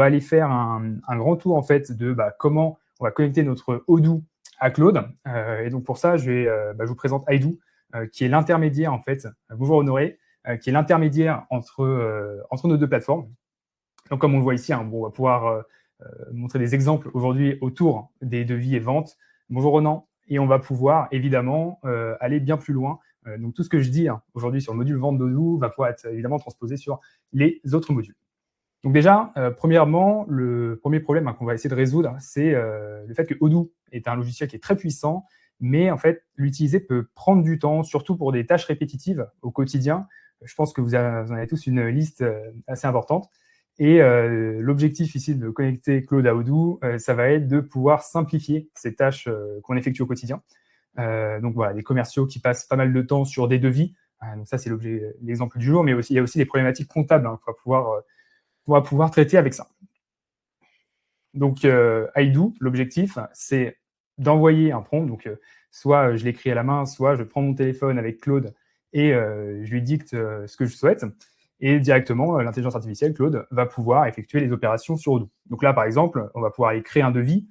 va aller faire un grand tour en fait de comment on va connecter notre Odoo à Claude. Et donc pour ça, je vous présente Aidoo, qui est l'intermédiaire en fait. Bonjour Honoré, qui est l'intermédiaire entre nos deux plateformes. Donc comme on le voit ici, on va pouvoir montrer des exemples aujourd'hui autour des devis et ventes. Bonjour Ronan, et on va pouvoir évidemment aller bien plus loin. Donc tout ce que je dis aujourd'hui sur le module vente d'Odoo va pouvoir être évidemment transposé sur les autres modules. Donc déjà, premièrement, le premier problème qu'on va essayer de résoudre, c'est le fait que Odoo est un logiciel qui est très puissant, mais en fait, l'utiliser peut prendre du temps, surtout pour des tâches répétitives au quotidien. Je pense que vous en avez tous une liste assez importante. Et l'objectif ici de connecter Claude à Odoo, ça va être de pouvoir simplifier ces tâches qu'on effectue au quotidien. Donc voilà, des commerciaux qui passent pas mal de temps sur des devis. Donc ça, c'est l'exemple du jour, mais il y a aussi des problématiques comptables qu'on va pouvoir traiter avec ça. Donc, Aidoo, l'objectif, c'est d'envoyer un prompt. Donc, soit je l'écris à la main, soit je prends mon téléphone avec Claude et je lui dicte ce que je souhaite. Et directement, l'intelligence artificielle, Claude, va pouvoir effectuer les opérations sur Odoo. Donc là, par exemple, on va pouvoir aller créer un devis.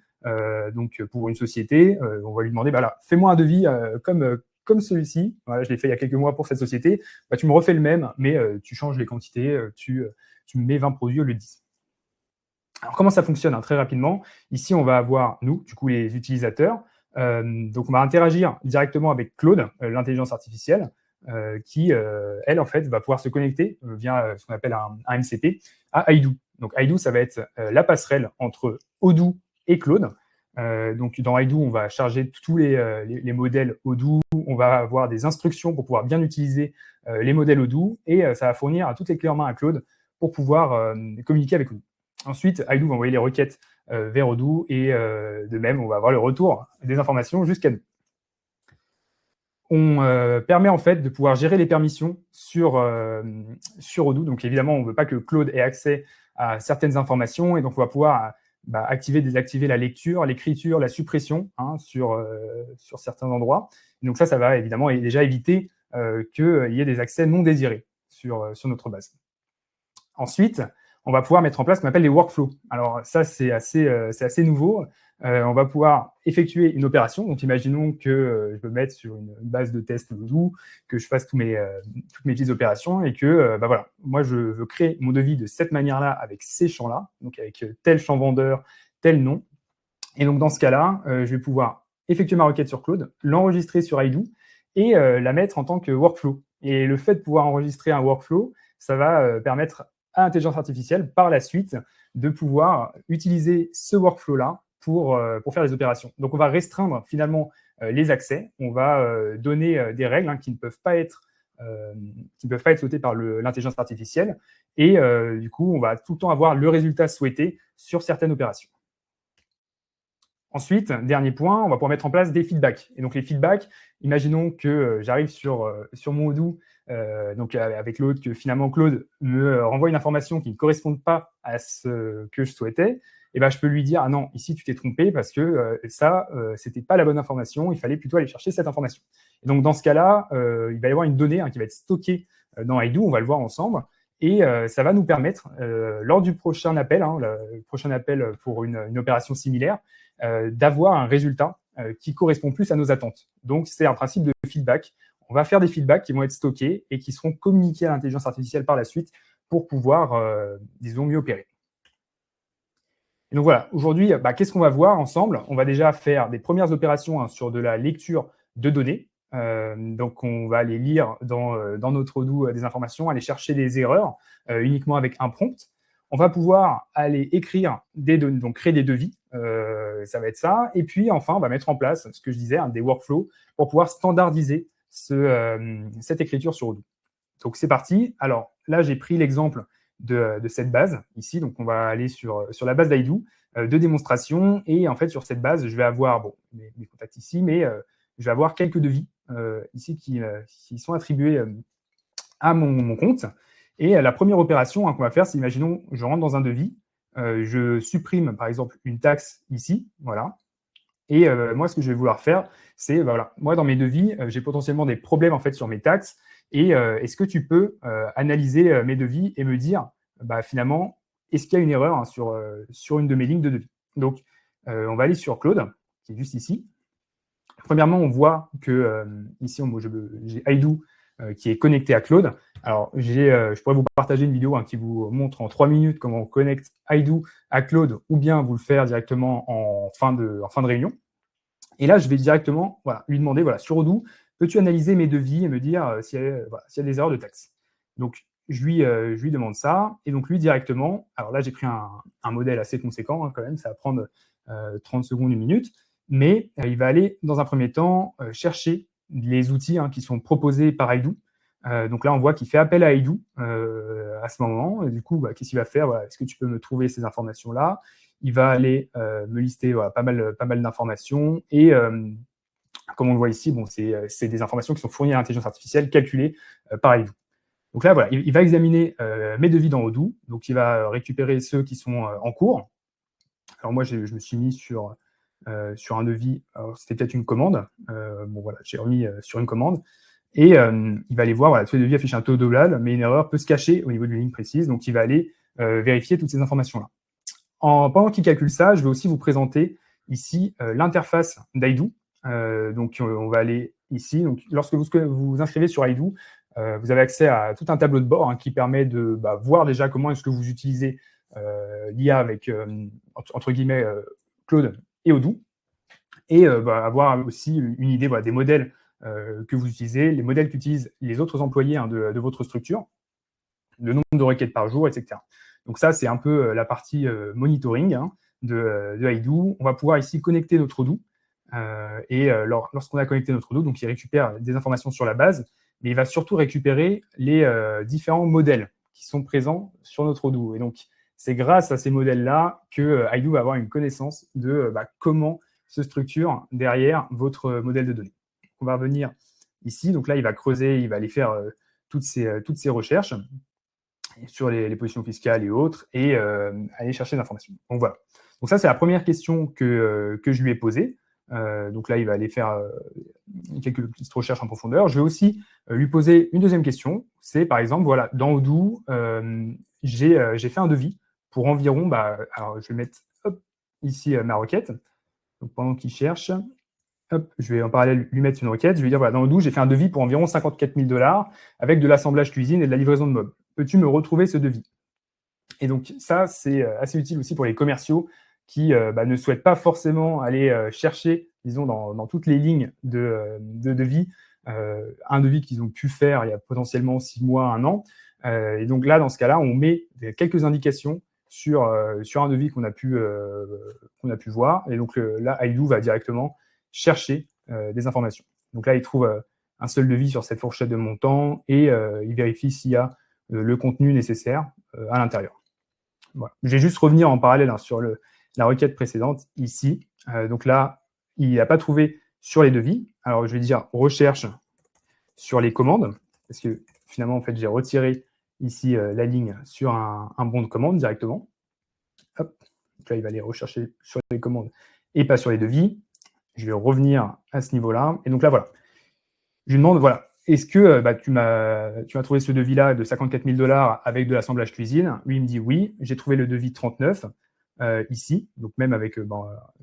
Donc, pour une société, on va lui demander, fais-moi un devis comme celui-ci. Voilà, je l'ai fait il y a quelques mois pour cette société. Tu me refais le même, mais tu changes les quantités, tu me mets 20 produits au lieu de 10. Alors, comment ça fonctionne très rapidement? Ici, on va avoir, nous, du coup, les utilisateurs. Donc, on va interagir directement avec Claude, l'intelligence artificielle, qui, elle, en fait, va pouvoir se connecter via ce qu'on appelle un MCP à Aidoo. Donc, Aidoo, ça va être la passerelle entre Odoo et Claude. Donc, dans Aidoo, on va charger tous les modèles Odoo. On va avoir des instructions pour pouvoir bien utiliser les modèles Odoo. Et ça va fournir toutes les clés en main à Claude pour pouvoir communiquer avec Odoo. Ensuite, Aidoo va envoyer les requêtes vers Odoo et de même, on va avoir le retour des informations jusqu'à nous. On permet en fait de pouvoir gérer les permissions sur Odoo. Donc évidemment, on ne veut pas que Claude ait accès à certaines informations et donc on va pouvoir activer, désactiver la lecture, l'écriture, la suppression sur certains endroits. Et donc ça va évidemment déjà éviter qu'il y ait des accès non désirés sur notre base. Ensuite, on va pouvoir mettre en place ce qu'on appelle les workflows. Alors ça, c'est assez nouveau. On va pouvoir effectuer une opération. Donc, imaginons que je me mette sur une base de test Odoo, que je fasse toutes mes petites opérations et que, voilà, moi, je veux créer mon devis de cette manière-là avec ces champs-là, donc avec tel champ vendeur, tel nom. Et donc, dans ce cas-là, je vais pouvoir effectuer ma requête sur Claude, l'enregistrer sur Aidoo et la mettre en tant que workflow. Et le fait de pouvoir enregistrer un workflow, ça va permettre à l'intelligence artificielle, par la suite, de pouvoir utiliser ce workflow-là pour faire les opérations. Donc, on va restreindre finalement les accès. On va donner des règles qui ne peuvent pas être sautées par l'intelligence artificielle. Et du coup, on va tout le temps avoir le résultat souhaité sur certaines opérations. Ensuite, dernier point, on va pouvoir mettre en place des feedbacks. Et donc, les feedbacks, imaginons que j'arrive sur mon Odoo, donc avec l'autre, que finalement Claude me renvoie une information qui ne correspond pas à ce que je souhaitais. Et je peux lui dire, ah non, ici tu t'es trompé parce que c'était pas la bonne information, il fallait plutôt aller chercher cette information. Et donc, dans ce cas-là, il va y avoir une donnée qui va être stockée dans Aidoo, on va le voir ensemble. Et ça va nous permettre, lors du prochain appel, le prochain appel pour une opération similaire, d'avoir un résultat qui correspond plus à nos attentes. Donc, c'est un principe de feedback. On va faire des feedbacks qui vont être stockés et qui seront communiqués à l'intelligence artificielle par la suite pour pouvoir, disons, mieux opérer. Et donc voilà, aujourd'hui, qu'est-ce qu'on va voir ensemble? On va déjà faire des premières opérations sur de la lecture de données. Donc, on va aller lire dans notre Odoo des informations, aller chercher des erreurs uniquement avec un prompt. On va pouvoir aller écrire des données, donc créer des devis, ça va être ça. Et puis, enfin, on va mettre en place, ce que je disais, des workflows pour pouvoir standardiser cette écriture sur Odoo. Donc, c'est parti. Alors, là, j'ai pris l'exemple de cette base ici. Donc, on va aller sur la base d'Aidoo de démonstration. Et en fait, sur cette base, je vais avoir mes contacts ici, mais je vais avoir quelques devis ici qui sont attribués à mon compte. Et la première opération qu'on va faire, c'est, imaginons, je rentre dans un devis, je supprime, par exemple, une taxe ici, voilà. Et moi, ce que je vais vouloir faire, c'est, voilà, moi, dans mes devis, j'ai potentiellement des problèmes, en fait, sur mes taxes. Et est-ce que tu peux analyser mes devis et me dire, finalement, est-ce qu'il y a une erreur sur une de mes lignes de devis. Donc, on va aller sur Claude, qui est juste ici. Premièrement, on voit que ici, j'ai Aidoo qui est connecté à Claude. Alors, je pourrais vous partager une vidéo qui vous montre en 3 minutes comment on connecte Aidoo à Claude, ou bien vous le faire directement en fin de réunion. Et là, je vais directement lui demander, sur Odoo, peux-tu analyser mes devis et me dire s'il y a des erreurs de taxes. Donc, je lui demande ça. Et donc, lui, directement, alors là, j'ai pris un modèle assez conséquent quand même, ça va prendre 30 secondes, 1 minute. Mais il va aller, dans un premier temps, chercher les outils qui sont proposés par Aidoo. Donc là, on voit qu'il fait appel à Aidoo à ce moment. Et du coup, qu'est-ce qu'il va faire? Est-ce que tu peux me trouver ces informations-là? Il va aller me lister pas mal d'informations. Et comme on le voit ici, c'est des informations qui sont fournies à l'intelligence artificielle, calculées par Aidoo. Donc là, il va examiner mes devis dans Odoo. Donc, il va récupérer ceux qui sont en cours. Alors moi, je me suis mis sur un devis. C'était peut-être une commande. J'ai remis sur une commande. Et il va aller voir, tous les devis affichent un taux de doublage, mais une erreur peut se cacher au niveau d'une ligne précise. Donc, il va aller vérifier toutes ces informations-là. Pendant qu'il calcule ça, je vais aussi vous présenter ici l'interface d'Aidoo. Donc, on va aller ici. Donc, lorsque vous vous inscrivez sur Aidoo, vous avez accès à tout un tableau de bord qui permet de voir déjà comment est-ce que vous utilisez l'IA avec, entre guillemets, Claude et Odoo. Et avoir aussi une idée des modèles que vous utilisez, les modèles qu'utilisent les autres employés de votre structure, le nombre de requêtes par jour, etc. Donc ça, c'est un peu la partie monitoring de Aidoo. On va pouvoir ici connecter notre Odoo. Lorsqu'on a connecté notre Odoo, donc il récupère des informations sur la base, mais il va surtout récupérer les différents modèles qui sont présents sur notre Odoo. Et donc, c'est grâce à ces modèles-là que Aidoo va avoir une connaissance de comment se structure derrière votre modèle de données. On va revenir ici. Donc là, il va creuser, il va aller faire toutes ces recherches sur les positions fiscales et autres, et aller chercher l'information. Donc voilà. Donc ça, c'est la première question que je lui ai posée. Donc là, il va aller faire quelques petites recherches en profondeur. Je vais aussi lui poser une deuxième question. C'est par exemple, dans Odoo, j'ai fait un devis pour environ, alors je vais mettre ici ma requête. Donc pendant qu'il cherche, je vais en parallèle lui mettre une requête. Je vais dire, dans Odoo, j'ai fait un devis pour environ 54 000 $ avec de l'assemblage cuisine et de la livraison de meubles. Peux-tu me retrouver ce devis? Et donc ça, c'est assez utile aussi pour les commerciaux qui ne souhaitent pas forcément aller chercher, disons, dans toutes les lignes de devis, un devis qu'ils ont pu faire il y a potentiellement 6 mois, 1 an. Et donc là, dans ce cas-là, on met quelques indications sur un devis qu'on a pu voir. Et donc là, Aidoo va directement chercher des informations. Donc là, il trouve un seul devis sur cette fourchette de montant et il vérifie s'il y a le contenu nécessaire à l'intérieur. Voilà. Je vais juste revenir en parallèle sur la requête précédente ici. Donc là, il n'a pas trouvé sur les devis. Alors, je vais dire recherche sur les commandes, parce que finalement, en fait, j'ai retiré ici la ligne sur un bon de commande directement. Hop. Donc là, il va aller rechercher sur les commandes et pas sur les devis. Je vais revenir à ce niveau-là. Et donc là, je lui demande, est-ce que tu m'as trouvé ce devis-là de 54 000 $ avec de l'assemblage cuisine? Lui, il me dit oui. J'ai trouvé le devis 39 ici, donc même avec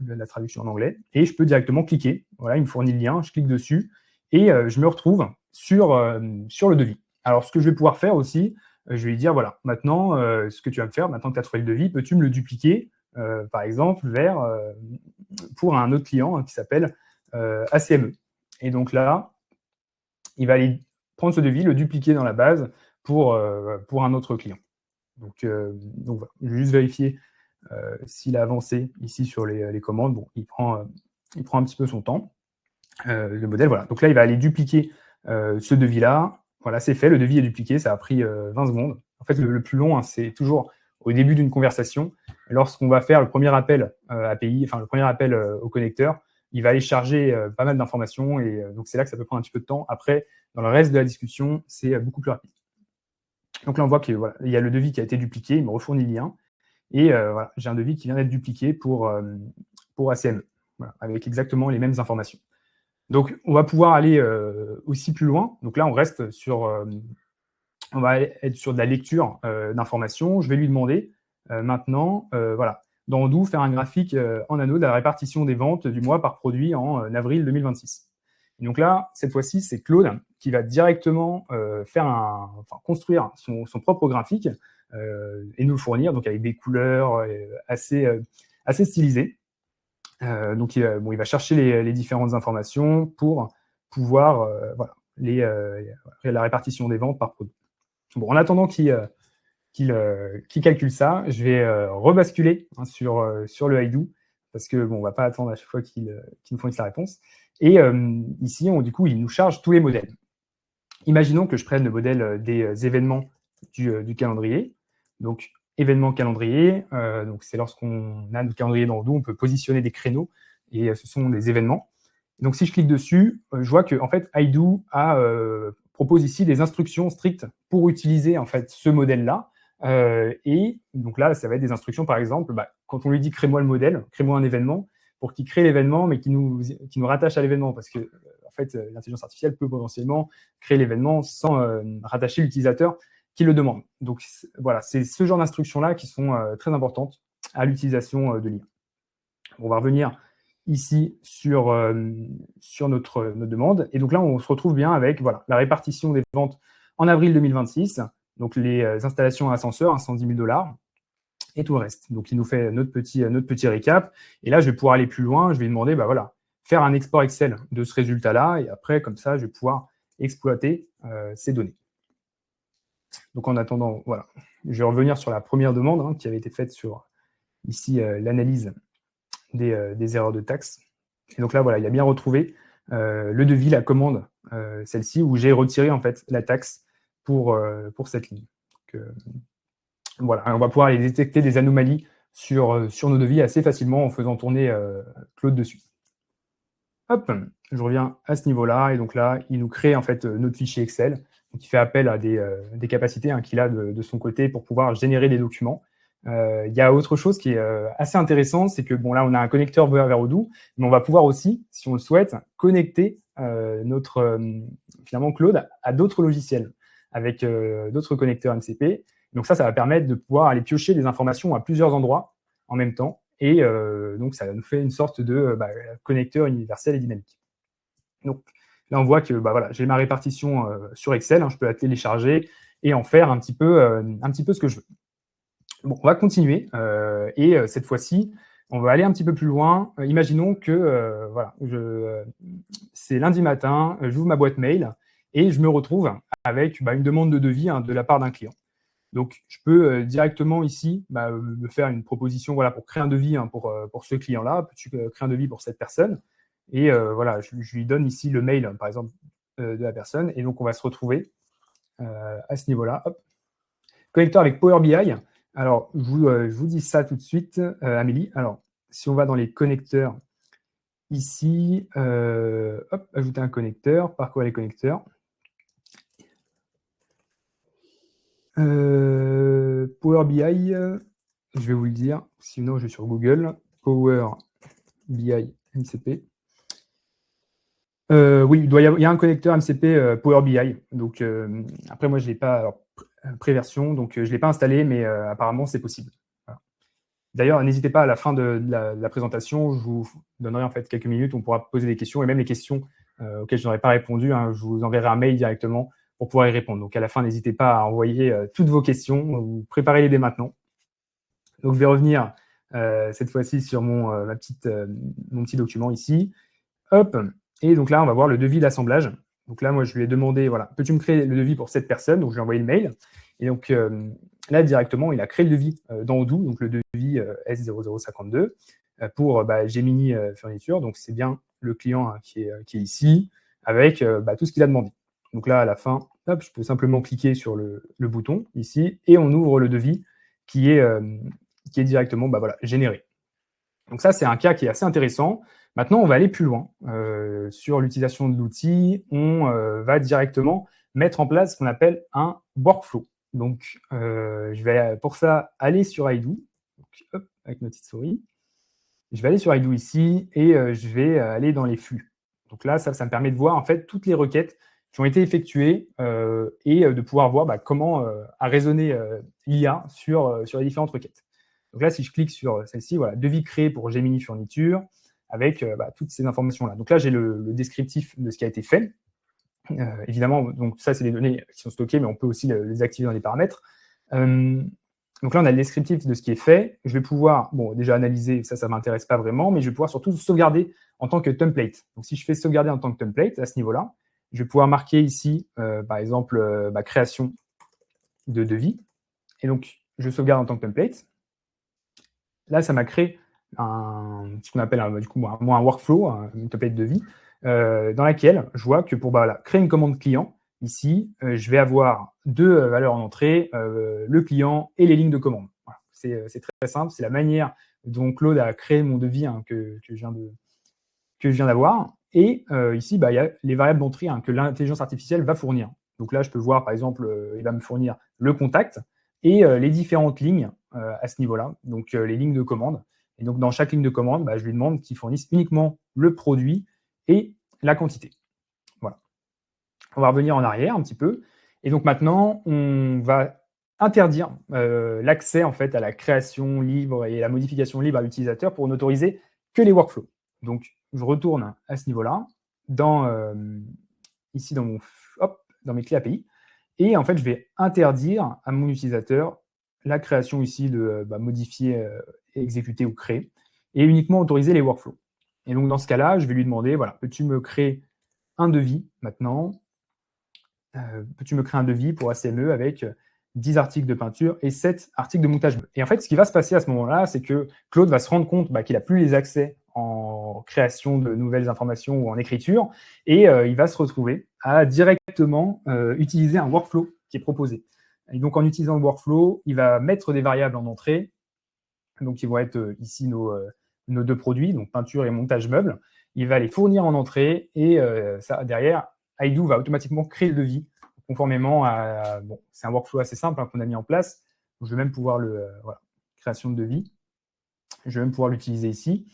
la traduction en anglais. Et je peux directement cliquer. Voilà, il me fournit le lien, je clique dessus et je me retrouve sur le devis. Alors, ce que je vais pouvoir faire aussi, je vais lui dire, maintenant, ce que tu vas me faire, maintenant que tu as trouvé le devis, peux-tu me le dupliquer, par exemple, pour un autre client qui s'appelle ACME. Et donc là, il va aller prendre ce devis, le dupliquer dans la base pour un autre client. Donc voilà. Je vais juste vérifier s'il a avancé ici sur les commandes. Bon, il prend un petit peu son temps. Le modèle, voilà. Donc là, il va aller dupliquer ce devis-là. Voilà, c'est fait. Le devis est dupliqué. Ça a pris 20 secondes. En fait, le plus long, c'est toujours au début d'une conversation. Lorsqu'on va faire le premier appel API, enfin le premier appel au connecteur, il va aller charger pas mal d'informations et donc c'est là que ça peut prendre un petit peu de temps. Après, dans le reste de la discussion, c'est beaucoup plus rapide. Donc là, on voit qu'il y a le devis qui a été dupliqué, il me refournit le lien et j'ai un devis qui vient d'être dupliqué pour ACME, avec exactement les mêmes informations. Donc, on va pouvoir aller aussi plus loin. Donc là, on va être sur de la lecture d'informations. Je vais lui demander, maintenant, voilà, dans Odoo, faire un graphique en anneau de la répartition des ventes du mois par produit en avril 2026. Et donc là, cette fois-ci, c'est Claude qui va directement construire son propre graphique et nous le fournir, donc avec des couleurs assez stylisées. Donc, il va chercher les différentes informations pour pouvoir, la répartition des ventes par produit. Bon, en attendant qu'il calcule ça, je vais rebasculer sur le Haidou, parce que bon, on va pas attendre à chaque fois qu'il nous fournisse la réponse. Et ici, du coup, il nous charge tous les modèles. Imaginons que je prenne le modèle des événements du calendrier. Donc, événement calendrier, donc c'est lorsqu'on a notre calendrier dans Odoo, on peut positionner des créneaux et ce sont des événements. Donc, si je clique dessus, je vois que en fait, Haidou propose ici des instructions strictes pour utiliser en fait ce modèle-là. Et donc là, ça va être des instructions, par exemple, quand on lui dit crée-moi le modèle, crée-moi un événement, pour qu'il crée l'événement, mais qui nous rattache à l'événement, parce que en fait, l'intelligence artificielle peut potentiellement créer l'événement sans rattacher l'utilisateur qui le demande. Donc voilà, c'est ce genre d'instructions-là qui sont très importantes à l'utilisation de l'IA. On va revenir ici sur notre demande. Et donc là, on se retrouve bien avec la répartition des ventes en avril 2026, donc les installations à ascenseur, 110 000 $, et tout le reste. Donc, il nous fait notre petit récap. Et là, je vais pouvoir aller plus loin. Je vais lui demander, faire un export Excel de ce résultat-là. Et après, comme ça, je vais pouvoir exploiter ces données. Donc, en attendant, voilà, je vais revenir sur la première demande qui avait été faite sur, ici, l'analyse des erreurs de taxes. Et donc là, voilà, il a bien retrouvé le devis, la commande, celle-ci, où j'ai retiré, en fait, la taxe pour cette ligne. Donc, voilà, on va pouvoir aller détecter des anomalies sur nos devis assez facilement en faisant tourner Claude dessus. Hop, je reviens à ce niveau-là, et donc là, il nous crée en fait notre fichier Excel. Donc, il fait appel à des capacités qu'il a de son côté pour pouvoir générer des documents. Il y a autre chose qui est assez intéressant, c'est que bon, là, on a un connecteur vers Odoo, mais on va pouvoir aussi, si on le souhaite, connecter finalement Claude à d'autres logiciels avec d'autres connecteurs MCP. Donc ça va permettre de pouvoir aller piocher des informations à plusieurs endroits en même temps. Et donc, ça nous fait une sorte de connecteur universel et dynamique. Donc là, on voit que j'ai ma répartition sur Excel. Je peux la télécharger et en faire un petit peu ce que je veux. Bon, on va continuer. Et cette fois-ci, on va aller un petit peu plus loin. Imaginons que c'est lundi matin, j'ouvre ma boîte mail et je me retrouve avec une demande de devis de la part d'un client. Donc, je peux directement ici me faire une proposition pour créer un devis pour ce client-là. Peux-tu créer un devis pour cette personne? Et je lui donne ici le mail, par exemple, de la personne. Et donc, on va se retrouver à ce niveau-là. Hop. Connecteur avec Power BI. Alors, je vous dis ça tout de suite, Amélie. Alors, si on va dans les connecteurs, ici, ajouter un connecteur, parcourir les connecteurs. Power BI, je vais vous le dire, sinon je vais sur Google, Power BI MCP. Oui, il y a un connecteur MCP Power BI. Donc, après, moi, je ne l'ai pas pré-version, donc je ne l'ai pas installé, mais apparemment, c'est possible. Voilà. D'ailleurs, n'hésitez pas à la fin de la présentation, je vous donnerai en fait quelques minutes, on pourra poser des questions, et même les questions auxquelles je n'aurais pas répondu, je vous enverrai un mail directement pour pouvoir y répondre. Donc, à la fin, n'hésitez pas à envoyer toutes vos questions, ou préparez-les dès maintenant. Donc, je vais revenir cette fois-ci sur mon petit document ici. Hop. Et donc là, on va voir le devis d'assemblage. Donc là, moi, je lui ai demandé, peux-tu me créer le devis pour cette personne? Donc, je lui ai envoyé le mail. Et donc, là, directement, il a créé le devis dans Odoo, donc le devis S0052 pour Gemini Furniture. Donc, c'est bien le client qui est ici avec tout ce qu'il a demandé. Donc là, à la fin, hop, je peux simplement cliquer sur le bouton ici et on ouvre le devis qui est directement généré. Donc ça, c'est un cas qui est assez intéressant. Maintenant, on va aller plus loin. Sur l'utilisation de l'outil, on va directement mettre en place ce qu'on appelle un workflow. Donc, je vais pour ça aller sur Haidou, avec ma petite souris. Je vais aller sur Haidou ici et je vais aller dans les flux. Donc là, ça me permet de voir en fait toutes les requêtes qui ont été effectuées et de pouvoir voir comment a raisonné l'IA sur les différentes requêtes. Donc là, si je clique sur celle-ci, voilà, devis créé pour Gemini Fourniture, avec toutes ces informations-là. Donc là, j'ai le descriptif de ce qui a été fait. Évidemment, donc ça, c'est des données qui sont stockées, mais on peut aussi les activer dans les paramètres. Donc là, on a le descriptif de ce qui est fait. Je vais pouvoir, déjà analyser, ça ne m'intéresse pas vraiment, mais je vais pouvoir surtout sauvegarder en tant que template. Donc si je fais sauvegarder en tant que template, à ce niveau-là, je vais pouvoir marquer ici, par exemple, création de devis. Et donc, je sauvegarde en tant que template. Là, ça m'a créé ce qu'on appelle un workflow, une template de devis, dans laquelle je vois que pour créer une commande client, ici, je vais avoir deux valeurs en entrée, le client et les lignes de commande. Voilà. C'est très simple, c'est la manière dont Claude a créé mon devis que je viens d'avoir. Et ici, il y a les variables d'entrée que l'intelligence artificielle va fournir. Donc là, je peux voir, par exemple, il va me fournir le contact et les différentes lignes à ce niveau-là, donc les lignes de commande. Et donc, dans chaque ligne de commande, je lui demande qu'il fournisse uniquement le produit et la quantité. Voilà. On va revenir en arrière un petit peu. Et donc maintenant, on va interdire l'accès en fait à la création libre et la modification libre à l'utilisateur pour n'autoriser que les workflows. Donc, je retourne à ce niveau-là, ici dans mes clés API, et en fait, je vais interdire à mon utilisateur la création ici de modifier, exécuter ou créer, et uniquement autoriser les workflows. Et donc, dans ce cas-là, je vais lui demander, voilà, peux-tu me créer un devis maintenant peux-tu me créer un devis pour ACME avec 10 articles de peinture et 7 articles de montage. Et en fait, ce qui va se passer à ce moment-là, c'est que Claude va se rendre compte qu'il n'a plus les accès en création de nouvelles informations ou en écriture, et il va se retrouver à directement utiliser un workflow qui est proposé. Et donc, en utilisant le workflow, il va mettre des variables en entrée, donc qui vont être ici nos deux produits, donc peinture et montage meuble. Il va les fournir en entrée, et ça, derrière, Aidoo va automatiquement créer le devis conformément à... c'est un workflow assez simple qu'on a mis en place. Donc, je vais même pouvoir création de devis. Je vais même pouvoir l'utiliser ici.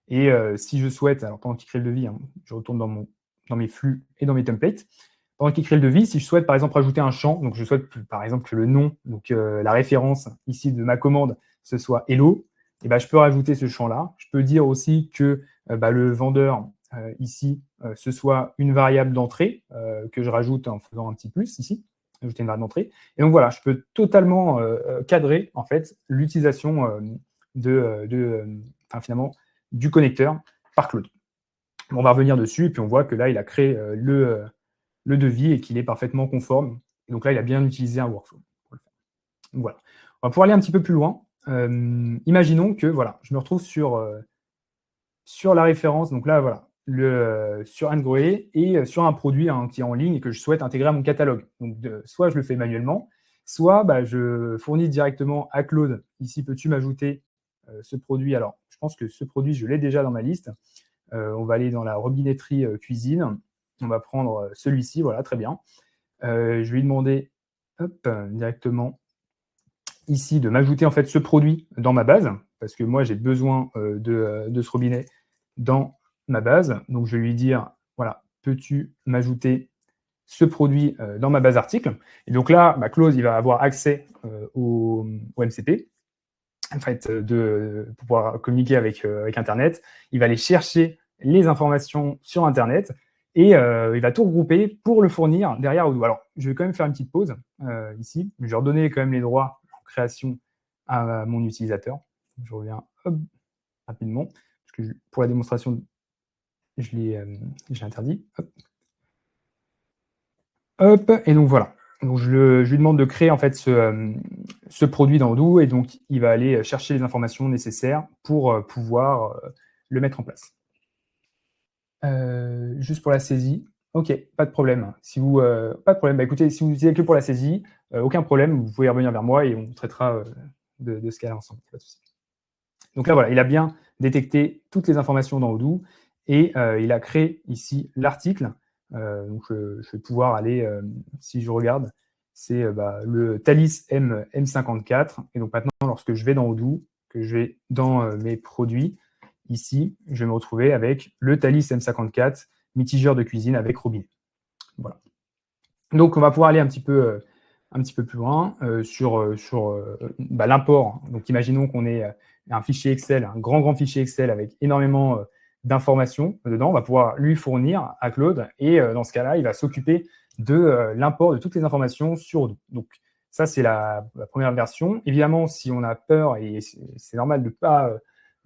Et si je souhaite, alors pendant qu'il crée le devis, je retourne dans mes flux et dans mes templates. Pendant qu'il crée le devis, si je souhaite par exemple rajouter un champ, donc je souhaite par exemple que le nom, donc la référence ici de ma commande, ce soit Hello, et je peux rajouter ce champ-là. Je peux dire aussi que le vendeur ici, ce soit une variable d'entrée que je rajoute en faisant un petit plus ici, ajouter une variable d'entrée. Et donc voilà, je peux totalement cadrer en fait l'utilisation finalement du connecteur par Claude. On va revenir dessus et puis on voit que là, il a créé le devis et qu'il est parfaitement conforme. Et donc là, il a bien utilisé un workflow. Donc voilà. On va pouvoir aller un petit peu plus loin. Imaginons que je me retrouve sur la référence. Donc là, voilà, sur Android et sur un produit qui est en ligne et que je souhaite intégrer à mon catalogue. Donc, soit je le fais manuellement, soit je fournis directement à Claude. Ici, peux-tu m'ajouter ce produit? Alors, je pense que ce produit, je l'ai déjà dans ma liste. On va aller dans la robinetterie cuisine. On va prendre celui-ci, voilà, très bien. Je vais lui demander directement ici de m'ajouter en fait ce produit dans ma base, parce que moi, j'ai besoin de ce robinet dans ma base. Donc, je vais lui dire, voilà, peux-tu m'ajouter ce produit dans ma base article? Et donc là, Claude, il va avoir accès au MCP, en fait, pour pouvoir communiquer avec Internet. Il va aller chercher les informations sur Internet et il va tout regrouper pour le fournir derrière Odoo. Alors, je vais quand même faire une petite pause ici. Je vais redonner quand même les droits en création à mon utilisateur. Je reviens rapidement, parce que pour la démonstration, je l'ai interdit. Hop, et donc voilà. Donc je lui demande de créer en fait ce produit dans Odoo, et donc il va aller chercher les informations nécessaires pour pouvoir le mettre en place. Juste pour la saisie, ok, pas de problème. Pas de problème. Écoutez, si vous n'utilisez que pour la saisie, aucun problème, vous pouvez revenir vers moi et on traitera de ce cas-là ensemble. Pas de souci. Donc là, voilà, il a bien détecté toutes les informations dans Odoo et il a créé ici l'article. Donc, je vais pouvoir aller, si je regarde, c'est le Thalys M54. Et donc maintenant, lorsque je vais dans Odoo, que je vais dans mes produits, ici, je vais me retrouver avec le Thalys M54, mitigeur de cuisine avec robinet. Voilà. Donc, on va pouvoir aller un petit peu un petit peu plus loin sur l'import. Donc, imaginons qu'on ait un fichier Excel, un grand fichier Excel avec énormément d'informations dedans. On va pouvoir lui fournir à Claude et dans ce cas-là, il va s'occuper de l'import de toutes les informations sur Odoo. Donc, ça, c'est la première version. Évidemment, si on a peur, et c'est normal de pas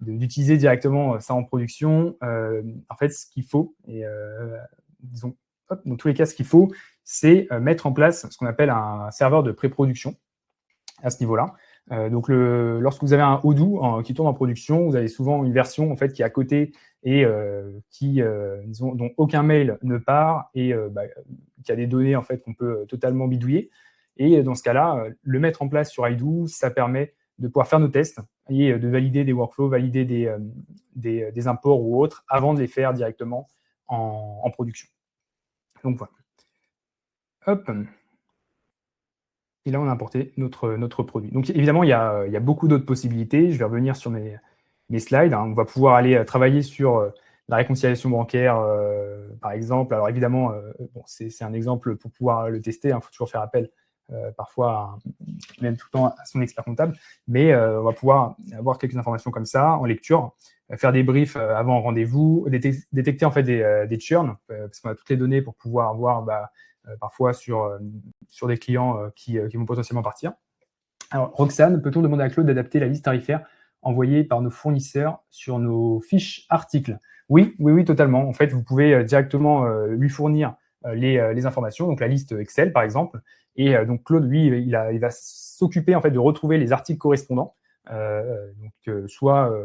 d'utiliser directement ça en production, en fait, ce qu'il faut, et disons, dans tous les cas, ce qu'il faut, c'est mettre en place ce qu'on appelle un serveur de pré-production à ce niveau-là. Donc, lorsque vous avez un Odoo qui tourne en production, vous avez souvent une version en fait qui est à côté et dont aucun mail ne part et qui a des données en fait qu'on peut totalement bidouiller. Et dans ce cas-là, le mettre en place sur Odoo, ça permet de pouvoir faire nos tests et de valider des workflows, valider des imports ou autres avant de les faire directement en production. Donc voilà. Hop. Et là, on a importé notre produit. Donc évidemment, il y a beaucoup d'autres possibilités. Je vais revenir sur mes slides. On va pouvoir aller travailler sur la réconciliation bancaire, par exemple. Alors évidemment, c'est un exemple pour pouvoir le tester. Il faut toujours faire appel parfois, même tout le temps, à son expert comptable. Mais on va pouvoir avoir quelques informations comme ça en lecture, faire des briefs avant rendez-vous, détecter en fait des churns, parce qu'on a toutes les données pour pouvoir avoir parfois sur des clients qui vont potentiellement partir. Alors, Roxane, peut-on demander à Claude d'adapter la liste tarifaire envoyée par nos fournisseurs sur nos fiches articles? Oui, totalement. En fait, vous pouvez directement lui fournir les informations, donc la liste Excel par exemple. Et donc Claude, lui, il va s'occuper en fait de retrouver les articles correspondants. Soit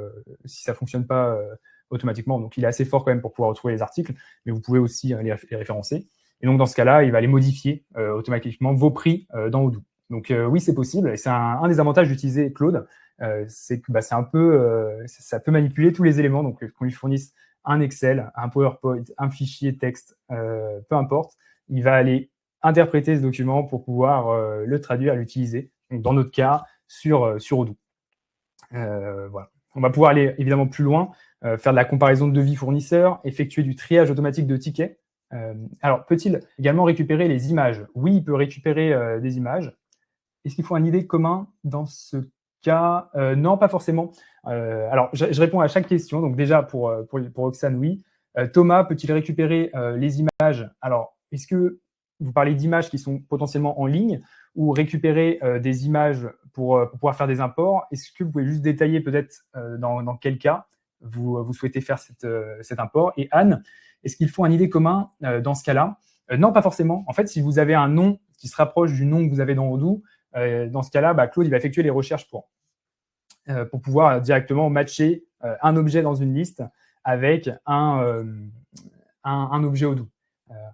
si ça fonctionne pas automatiquement, donc il est assez fort quand même pour pouvoir retrouver les articles, mais vous pouvez aussi les référencer. Et donc dans ce cas-là, il va les modifier automatiquement vos prix dans Odoo. Donc oui, c'est possible. Et c'est un des avantages d'utiliser Claude, c'est que c'est un peu, ça peut manipuler tous les éléments. Donc qu'on lui fournisse un Excel, un PowerPoint, un fichier texte, peu importe, il va aller interpréter ce document pour pouvoir le traduire, l'utiliser. Donc dans notre cas, sur Odoo. Voilà. On va pouvoir aller évidemment plus loin, faire de la comparaison de devis fournisseurs, effectuer du triage automatique de tickets. Alors, peut-il également récupérer les images? Oui, il peut récupérer des images. Est-ce qu'il faut un ID commun dans ce cas? Non, pas forcément. Alors, je réponds à chaque question. Donc déjà, pour Roxane, oui. Thomas, peut-il récupérer les images? Alors, est-ce que vous parlez d'images qui sont potentiellement en ligne ou récupérer des images pour pouvoir faire des imports? Est-ce que vous pouvez juste détailler peut-être dans quel cas vous souhaitez faire cet import? Et Anne, est-ce qu'il faut un ID commun dans ce cas-là? Non, pas forcément. En fait, si vous avez un nom qui se rapproche du nom que vous avez dans Odoo, dans ce cas-là, Claude il va effectuer les recherches pour pouvoir directement matcher un objet dans une liste avec un objet Odoo.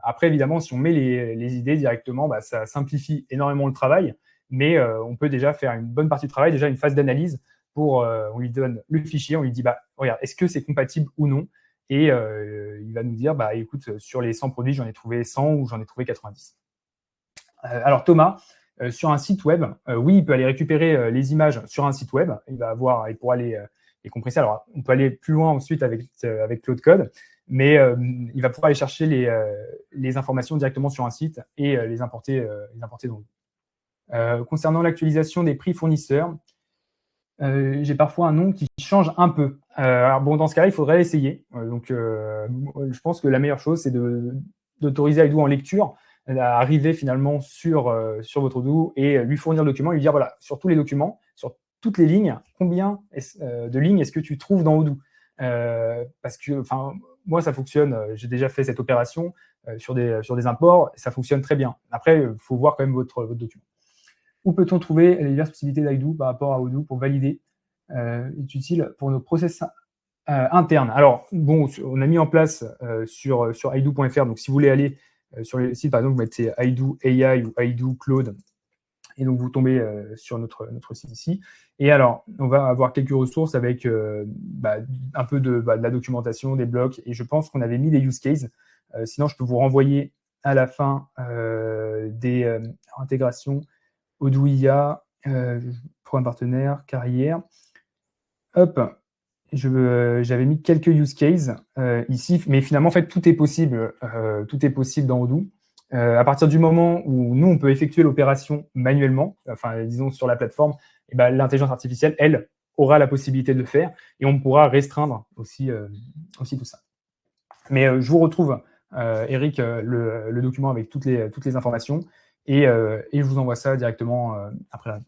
Après, évidemment, si on met les idées directement, ça simplifie énormément le travail, mais on peut déjà faire une bonne partie du travail, déjà une phase d'analyse on lui donne le fichier, on lui dit, regarde, est-ce que c'est compatible ou non? Et il va nous dire, écoute, sur les 100 produits, j'en ai trouvé 100 ou j'en ai trouvé 90. Alors Thomas, sur un site web, oui, il peut aller récupérer les images sur un site web. Il pourra les compresser. Alors, on peut aller plus loin ensuite avec Claude Code, mais il va pouvoir aller chercher les informations directement sur un site et les importer dans Odoo. Concernant l'actualisation des prix fournisseurs, j'ai parfois un nom qui change un peu. Alors bon, dans ce cas-là, il faudrait essayer. Je pense que la meilleure chose, c'est d'autoriser Odoo en lecture à arriver finalement sur votre Odoo et lui fournir le document et lui dire, voilà, sur tous les documents, sur toutes les lignes, combien de lignes est-ce que tu trouves dans Odoo? Parce que, moi, ça fonctionne. J'ai déjà fait cette opération sur des imports et ça fonctionne très bien. Après, il faut voir quand même votre document. Où peut-on trouver les diverses possibilités d'Odoo par rapport à Odoo pour valider est utile pour nos process internes? Alors, bon, on a mis en place sur Odoo.fr, donc si vous voulez aller sur le site, par exemple, vous mettez Odoo AI ou Odoo Cloud, et donc vous tombez sur notre site ici. Et alors, on va avoir quelques ressources avec un peu de la documentation, des blocs, et je pense qu'on avait mis des use cases. Sinon, je peux vous renvoyer à la fin des intégrations Odoo IA, programme partenaire, carrière. Hop, j'avais mis quelques use cases ici, mais finalement, en fait, tout est possible dans Odoo. À partir du moment où nous, on peut effectuer l'opération manuellement, enfin, disons sur la plateforme, et ben, l'intelligence artificielle, elle, aura la possibilité de le faire et on pourra restreindre aussi tout ça. Mais je vous retrouve, Eric, le document avec toutes les informations et je vous envoie ça directement après.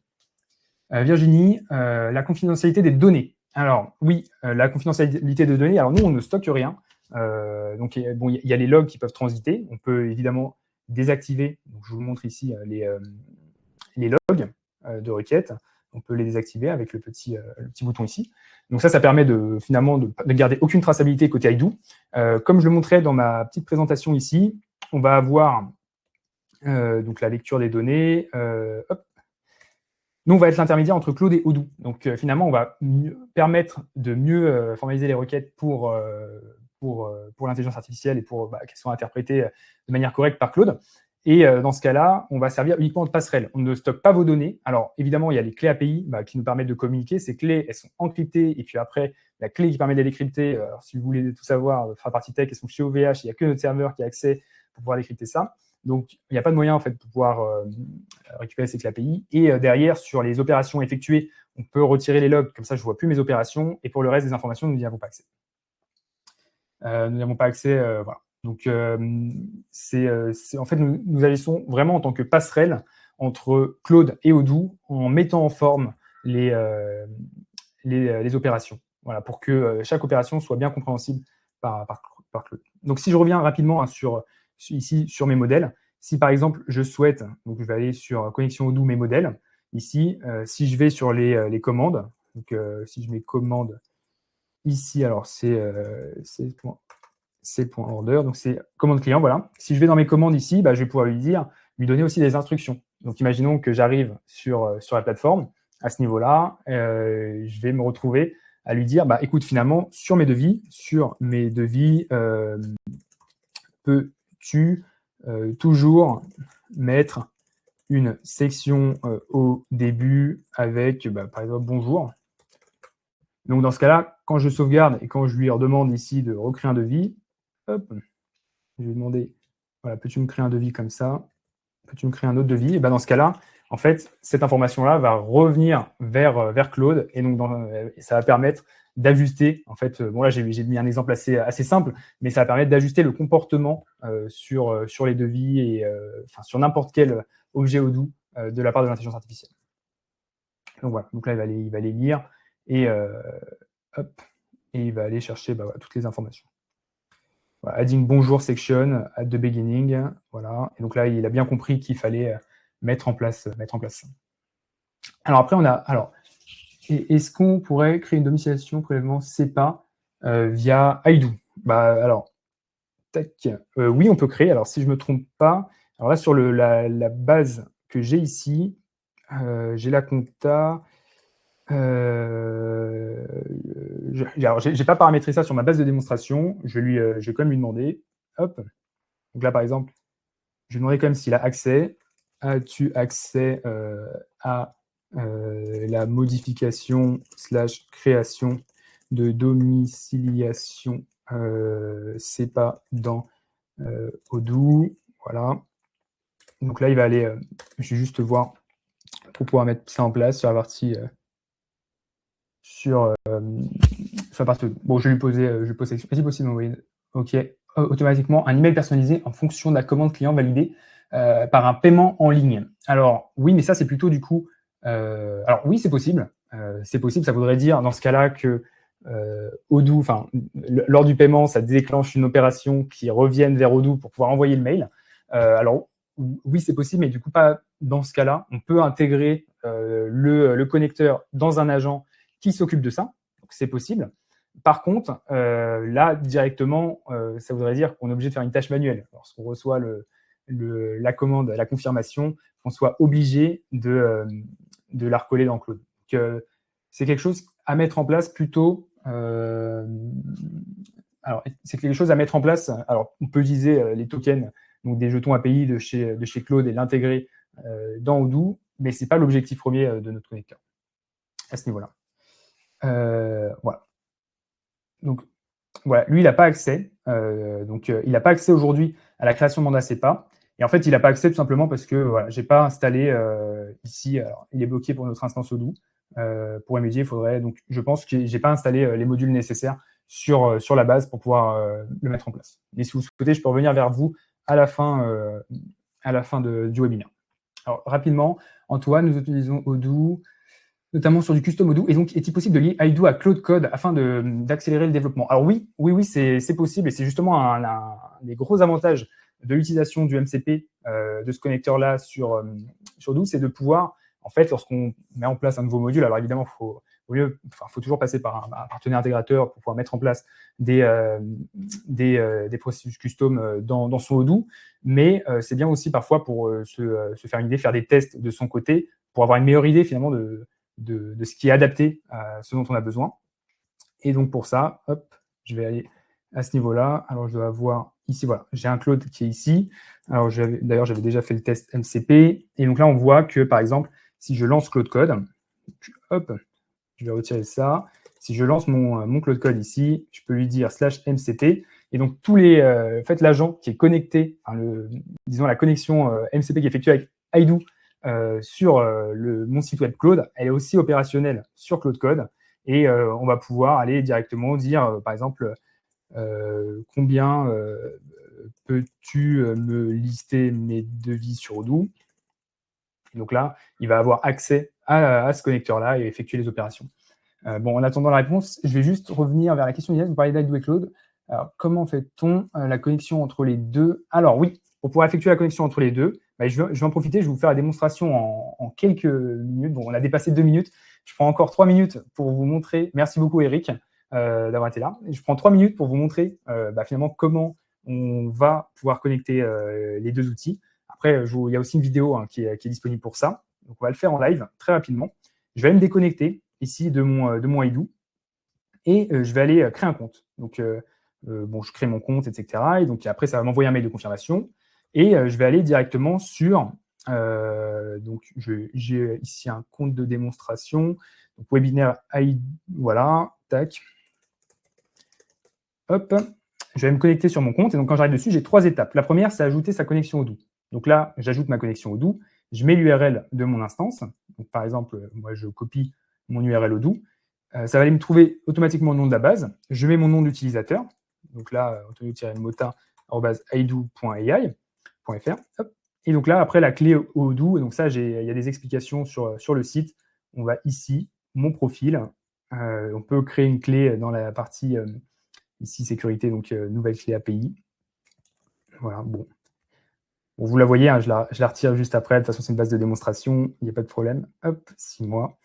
Virginie, la confidentialité des données. Alors oui, la confidentialité des données. Alors nous, on ne stocke rien. Donc bon, il y a les logs qui peuvent transiter. On peut évidemment désactiver. Donc, je vous montre ici les logs de requête. On peut les désactiver avec le petit bouton ici. Donc ça permet finalement de garder aucune traçabilité côté IDOO. Comme je le montrais dans ma petite présentation ici, on va avoir donc la lecture des données. Hop. Nous, on va être l'intermédiaire entre Claude et Odoo. Donc finalement, on va permettre de mieux formaliser les requêtes pour l'intelligence artificielle et pour qu'elles soient interprétées de manière correcte par Claude. Et dans ce cas-là, on va servir uniquement de passerelle. On ne stocke pas vos données. Alors, évidemment, il y a les clés API qui nous permettent de communiquer. Ces clés, elles sont encryptées. Et puis après, la clé qui permet de les décrypter, alors, si vous voulez tout savoir, faire partie tech, elles sont chez OVH. Il n'y a que notre serveur qui a accès pour pouvoir décrypter ça. Donc, il n'y a pas de moyen en fait, de pouvoir récupérer ces clés API. Et derrière, sur les opérations effectuées, on peut retirer les logs. Comme ça, je ne vois plus mes opérations. Et pour le reste des informations, nous n'y avons pas accès. Nous n'avons pas accès. Voilà. Donc, en fait, nous agissons vraiment en tant que passerelle entre Claude et Odoo en mettant en forme les opérations. Voilà, pour que chaque opération soit bien compréhensible par Claude. Donc, si je reviens rapidement ici sur mes modèles, si par exemple je souhaite, donc je vais aller sur connexion Odoo, mes modèles, ici, si je vais sur les commandes, donc si je mets commande ici, alors c'est .order, donc c'est commande client, voilà. Si je vais dans mes commandes ici, je vais pouvoir lui donner aussi des instructions. Donc, imaginons que j'arrive sur la plateforme. À ce niveau-là, je vais me retrouver à lui dire, écoute, finalement, sur mes devis, peux-tu toujours mettre une section au début avec, par exemple, bonjour. Donc, dans ce cas-là, quand je sauvegarde et quand je lui redemande ici de recréer un devis, hop, je vais demander, voilà, peux-tu me créer un devis comme ça? Peux-tu me créer un autre devis? Et dans ce cas-là, en fait, cette information-là va revenir vers Claude et donc ça va permettre d'ajuster. En fait, bon là j'ai mis un exemple assez simple, mais ça va permettre d'ajuster le comportement sur les devis et sur n'importe quel objet Odoo de la part de l'intelligence artificielle. Donc voilà, donc là il va les lire et hop, et il va aller chercher voilà, toutes les informations. Voilà, adding bonjour section at the beginning, voilà. Et donc là, il a bien compris qu'il fallait mettre en place ça. Alors après, est-ce qu'on pourrait créer une domiciliation prélèvement CEPA via IDOO? Alors, tac, oui, on peut créer. Alors, si je me trompe pas, alors là, sur la base que j'ai ici, j'ai la compta. J'ai pas paramétré ça sur ma base de démonstration. Je vais quand même lui demander. Hop. Donc là, par exemple, je lui demanderai quand même s'il a accès. As-tu accès à la modification / création de domiciliation CEPA dans Odoo? Voilà. Donc là, il va aller, je vais juste voir pour pouvoir mettre ça en place sur la partie sur la partie. Bon, je vais lui poser question. Est-il possible d'envoyer automatiquement un email personnalisé en fonction de la commande client validée par un paiement en ligne? Alors oui, mais ça c'est plutôt du coup. Alors oui, c'est possible. C'est possible. Ça voudrait dire dans ce cas-là que Odoo, lors du paiement, ça déclenche une opération qui revienne vers Odoo pour pouvoir envoyer le mail. Alors oui, c'est possible, mais du coup pas dans ce cas-là. On peut intégrer le connecteur dans un agent qui s'occupe de ça. Donc c'est possible. Par contre, là, directement, ça voudrait dire qu'on est obligé de faire une tâche manuelle. Lorsqu'on reçoit la commande, la confirmation, on soit obligé de la recoller dans Claude. Donc, c'est quelque chose à mettre en place plutôt. Alors, c'est quelque chose à mettre en place. Alors, on peut utiliser les tokens, donc des jetons API de chez Claude et l'intégrer dans Odoo, mais ce n'est pas l'objectif premier de notre connecteur à ce niveau-là. Voilà. Donc, voilà, lui, il n'a pas accès. Il n'a pas accès aujourd'hui à la création de mandat CEPA. Et en fait, il n'a pas accès tout simplement parce que voilà, je n'ai pas installé ici. Alors, il est bloqué pour notre instance Odoo. Pour remédier, il faudrait donc, je pense que j'ai pas installé les modules nécessaires sur la base pour pouvoir le mettre en place. Mais si vous souhaitez, je peux revenir vers vous à la fin du webinaire. Alors rapidement, Antoine, nous utilisons Odoo, notamment sur du custom Odoo. Et donc, est-il possible de lier Odoo à Cloud Code afin d'accélérer le développement? Alors oui, c'est possible. Et c'est justement un des gros avantages de l'utilisation du MCP, de ce connecteur-là sur Odoo, c'est de pouvoir, en fait, lorsqu'on met en place un nouveau module, alors évidemment, faut toujours passer par un partenaire intégrateur pour pouvoir mettre en place des processus custom dans son Odoo. Mais c'est bien aussi parfois pour se faire une idée, faire des tests de son côté, pour avoir une meilleure idée finalement de ce qui est adapté à ce dont on a besoin. Et donc pour ça, hop, je vais aller à ce niveau-là. Alors je dois avoir ici, voilà, j'ai un Claude qui est ici. Alors d'ailleurs, j'avais déjà fait le test MCP. Et donc là, on voit que par exemple, si je lance Claude Code, hop, je vais retirer ça. Si je lance mon Claude Code ici, je peux lui dire /MCP. Et donc tous les, en fait, l'agent qui est connecté, enfin, disons la connexion MCP qui est effectuée avec Odoo sur mon site web Claude, elle est aussi opérationnelle sur Claude Code. Et on va pouvoir aller directement dire, par exemple, combien peux-tu me lister mes devis sur Odoo? Et donc là, il va avoir accès à ce connecteur-là et effectuer les opérations. Bon, en attendant la réponse, je vais juste revenir vers la question d'Inès. Vous parlez d'Odoo et Claude. Alors, comment fait-on la connexion entre les deux? Alors oui, pour pouvoir effectuer la connexion entre les deux, je vais en profiter, je vais vous faire la démonstration en quelques minutes. Bon, on a dépassé 2 minutes. Je prends encore 3 minutes pour vous montrer. Merci beaucoup, Eric, d'avoir été là. Je prends 3 minutes pour vous montrer finalement comment on va pouvoir connecter les deux outils. Après, il y a aussi une vidéo qui est disponible pour ça. Donc, on va le faire en live très rapidement. Je vais aller me déconnecter ici de mon Odoo et je vais aller créer un compte. Donc, je crée mon compte, etc. Et donc, après, ça va m'envoyer un mail de confirmation. Et je vais aller directement sur... donc, j'ai ici un compte de démonstration. Donc, webinaire ID, voilà, tac. Hop, je vais me connecter sur mon compte. Et donc, quand j'arrive dessus, j'ai 3 étapes. La première, c'est ajouter sa connexion Odoo. Donc là, j'ajoute ma connexion Odoo. Je mets l'URL de mon instance. Donc, par exemple, moi, je copie mon URL Odoo. Ça va aller me trouver automatiquement le nom de la base. Je mets mon nom d'utilisateur. Donc là, antonio-mota@idoo.ai.fr. Et donc là, après, la clé Odoo. Et donc ça, il y a des explications sur le site. On va ici, mon profil. On peut créer une clé dans la partie ici, sécurité, donc nouvelle clé API. Voilà, bon. Bon, vous la voyez, hein, je la retire juste après. De toute façon, c'est une base de démonstration. Il n'y a pas de problème. Hop, 6 mois.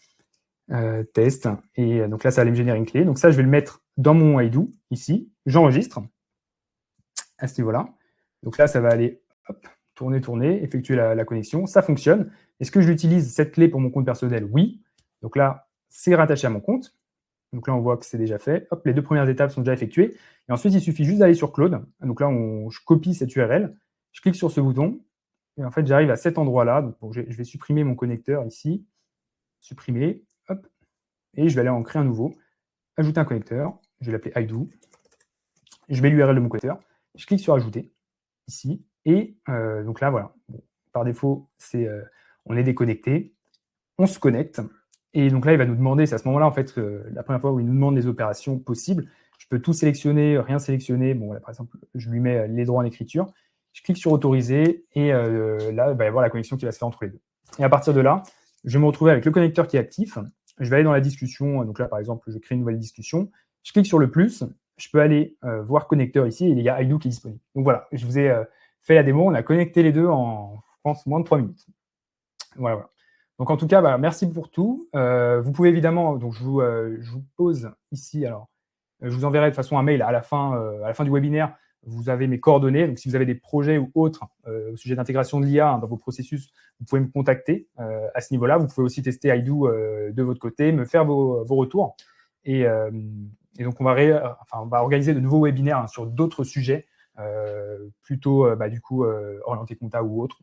Test. Et donc là, ça va aller me générer une clé. Donc ça, je vais le mettre dans mon Odoo, ici. J'enregistre à ce niveau-là. Donc là, ça va aller hop, tourner, effectuer la connexion. Ça fonctionne. Est-ce que je l'utilise, cette clé, pour mon compte personnel? Oui. Donc là, c'est rattaché à mon compte. Donc là, on voit que c'est déjà fait. Hop, les 2 premières étapes sont déjà effectuées. Et ensuite, il suffit juste d'aller sur Claude. Donc là, je copie cette URL. Je clique sur ce bouton. Et en fait, j'arrive à cet endroit-là. Donc, bon, je vais supprimer mon connecteur ici. Supprimer. Hop. Et je vais aller en créer un nouveau. Ajouter un connecteur. Je vais l'appeler Odoo. Je mets l'URL de mon connecteur. Je clique sur Ajouter. Ici. Et donc là, voilà. Bon, par défaut, on est déconnecté. On se connecte. Et donc là, il va nous demander, c'est à ce moment-là, en fait, la première fois où il nous demande les opérations possibles. Je peux tout sélectionner, rien sélectionner. Bon, là, par exemple, je lui mets les droits en écriture. Je clique sur Autoriser et là, il va y avoir la connexion qui va se faire entre les deux. Et à partir de là, je vais me retrouver avec le connecteur qui est actif. Je vais aller dans la discussion. Donc là, par exemple, je crée une nouvelle discussion. Je clique sur le plus. Je peux aller voir connecteur ici et il y a Odoo qui est disponible. Donc voilà, je vous ai fait la démo. On a connecté les deux en, je pense, moins de 3 minutes. Voilà. Donc en tout cas, merci pour tout. Vous pouvez évidemment, donc je vous pose ici, alors je vous enverrai de toute façon un mail à la fin du webinaire. Vous avez mes coordonnées. Donc si vous avez des projets ou autres au sujet d'intégration de l'IA dans vos processus, vous pouvez me contacter à ce niveau-là. Vous pouvez aussi tester Odoo de votre côté, me faire vos retours. Et donc on va organiser de nouveaux webinaires sur d'autres sujets, plutôt orientés compta ou autres.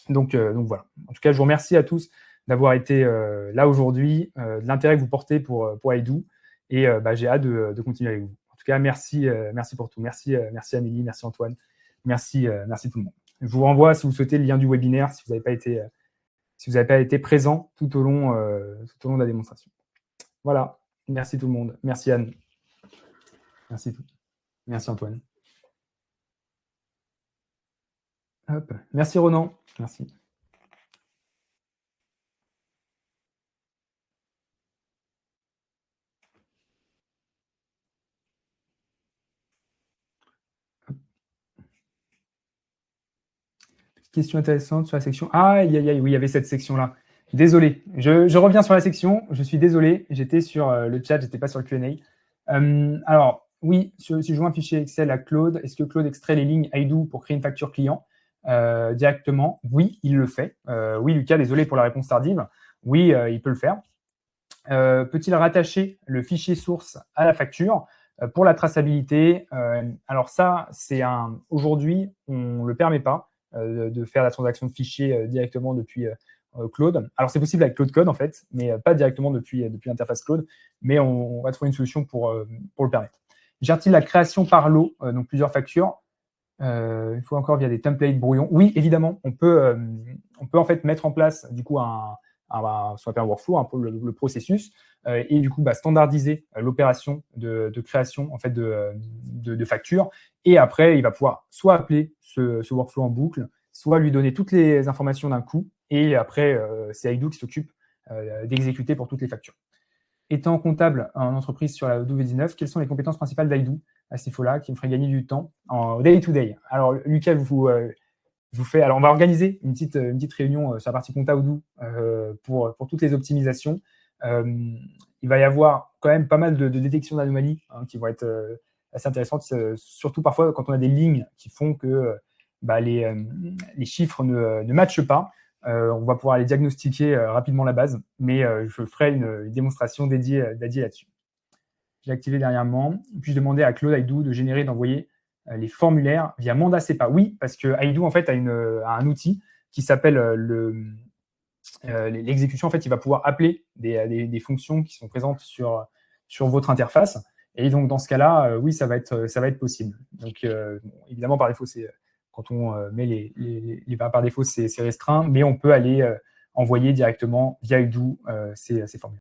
Donc voilà. En tout cas, je vous remercie à tous d'avoir été là aujourd'hui, de l'intérêt que vous portez pour Odoo. Et j'ai hâte de continuer avec vous. En tout cas, merci pour tout. Merci Amélie, merci Antoine, merci tout le monde. Je vous renvoie, si vous souhaitez, le lien du webinaire si vous n'avez pas été présent tout au long de la démonstration. Voilà. Merci tout le monde. Merci Anne. Merci Antoine. Hop. Merci Ronan. Merci. Question intéressante sur la section. Oui, il y avait cette section-là. Désolé. Je reviens sur la section. Je suis désolé. J'étais sur le chat, j'étais pas sur le Q&A. Alors, oui, si je joue un fichier Excel à Claude, est-ce que Claude extrait les lignes IDO pour créer une facture client directement? Oui, il le fait. Oui, Lucas, désolé pour la réponse tardive. Oui, il peut le faire. Peut-il rattacher le fichier source à la facture pour la traçabilité? Alors ça, aujourd'hui, on ne le permet pas de faire la transaction de fichier directement depuis Claude. Alors c'est possible avec Claude Code en fait, mais pas directement depuis l'interface Claude, mais on va trouver une solution pour le permettre. Gère-t-il la création par lot, donc plusieurs factures? Il faut encore via des templates brouillons. Oui, évidemment, on peut en fait mettre en place du coup ce qu'on appelle un workflow, le processus, et du coup standardiser l'opération de création en fait de factures. Et après, il va pouvoir soit appeler ce workflow en boucle, soit lui donner toutes les informations d'un coup. Et après, c'est Aidu qui s'occupe d'exécuter pour toutes les factures. Étant comptable en entreprise sur la W19, quelles sont les compétences principales d'Aidu à ce niveau-là qui me feraient gagner du temps en day-to-day? Alors, Lucas, alors, on va organiser une petite réunion sur la partie compta Odoo pour toutes les optimisations. Il va y avoir quand même pas mal de détection d'anomalies qui vont être assez intéressantes, surtout parfois quand on a des lignes qui font que les chiffres ne matchent pas. On va pouvoir aller diagnostiquer rapidement la base, mais je ferai une démonstration dédiée là-dessus. J'ai activé dernièrement. Puis-je demander à Claude Aidu de générer et d'envoyer les formulaires via Manda CEPA? Oui, parce que Aidu en fait a un outil qui s'appelle l'exécution. En fait, il va pouvoir appeler des fonctions qui sont présentes sur votre interface. Et donc dans ce cas-là, oui, ça va être possible. Donc évidemment par défaut, quand on met les par défaut, c'est restreint, mais on peut aller envoyer directement via Aidu ces formulaires.